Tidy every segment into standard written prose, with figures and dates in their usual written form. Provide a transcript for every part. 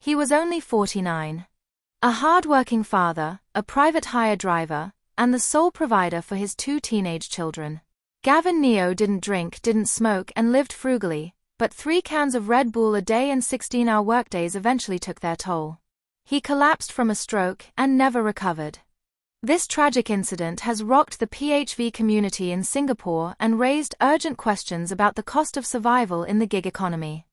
He was only 49. A hard-working father, a private hire driver, and the sole provider for his 2 teenage children. Gavin Neo didn't drink, didn't smoke, and lived frugally, but 3 cans of Red Bull a day and 16-hour workdays eventually took their toll. He collapsed from a stroke and never recovered. This tragic incident has rocked the PHV community in Singapore and raised urgent questions about the cost of survival in the gig economy.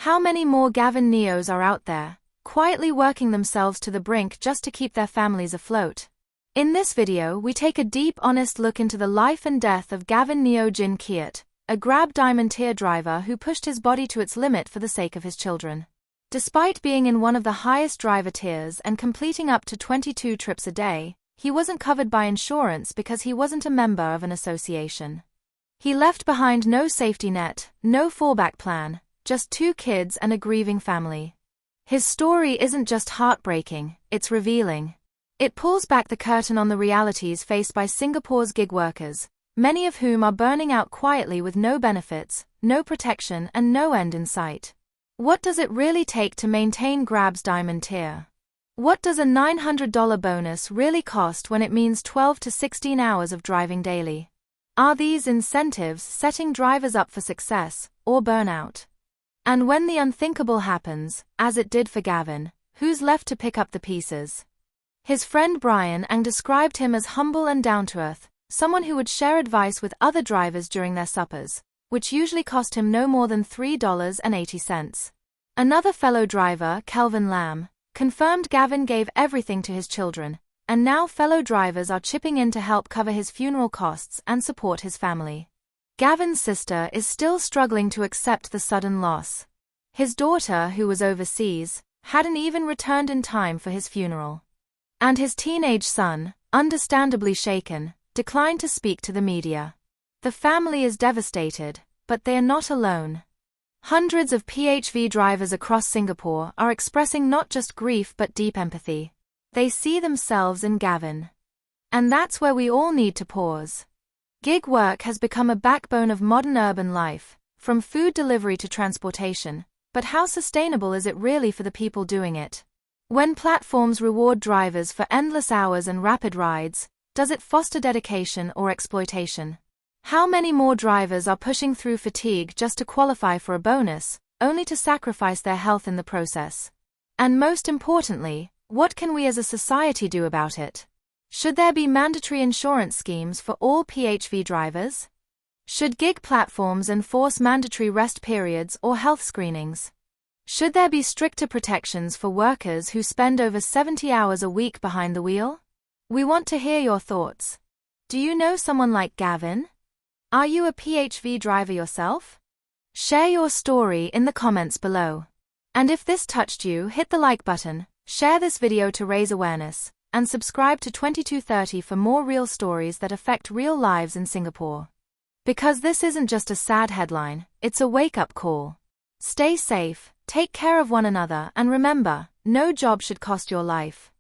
How many more Gavin Neos are out there, quietly working themselves to the brink just to keep their families afloat? In this video we take a deep, honest look into the life and death of Gavin Neo Jin Kiat, a Grab Diamond tier driver who pushed his body to its limit for the sake of his children. Despite being in one of the highest driver tiers and completing up to 22 trips a day, he wasn't covered by insurance because he wasn't a member of an association. He left behind no safety net, no fallback plan, just 2 kids and a grieving family. His story isn't just heartbreaking, it's revealing. It pulls back the curtain on the realities faced by Singapore's gig workers, many of whom are burning out quietly with no benefits, no protection, and no end in sight. What does it really take to maintain Grab's Diamond tier? What does a $900 bonus really cost when it means 12 to 16 hours of driving daily? Are these incentives setting drivers up for success or burnout? And when the unthinkable happens, as it did for Gavin, who's left to pick up the pieces? His friend Brian described him as humble and down-to-earth, someone who would share advice with other drivers during their suppers, which usually cost him no more than $3.80. Another fellow driver, Kelvin Lam, confirmed Gavin gave everything to his children, and now fellow drivers are chipping in to help cover his funeral costs and support his family. Gavin's sister is still struggling to accept the sudden loss. His daughter, who was overseas, hadn't even returned in time for his funeral. And his teenage son, understandably shaken, declined to speak to the media. The family is devastated, but they are not alone. Hundreds of PHV drivers across Singapore are expressing not just grief but deep empathy. They see themselves in Gavin. And that's where we all need to pause. Gig work has become a backbone of modern urban life, from food delivery to transportation, but how sustainable is it really for the people doing it? When platforms reward drivers for endless hours and rapid rides, does it foster dedication or exploitation? How many more drivers are pushing through fatigue just to qualify for a bonus, only to sacrifice their health in the process? And most importantly, what can we as a society do about it? Should there be mandatory insurance schemes for all PHV drivers? Should gig platforms enforce mandatory rest periods or health screenings? Should there be stricter protections for workers who spend over 70 hours a week behind the wheel? We want to hear your thoughts. Do you know someone like Gavin? Are you a PHV driver yourself? Share your story in the comments below. And if this touched you, hit the like button, share this video to raise awareness, and subscribe to 2230 for more real stories that affect real lives in Singapore. Because this isn't just a sad headline, it's a wake-up call. Stay safe, take care of one another, and remember, no job should cost your life.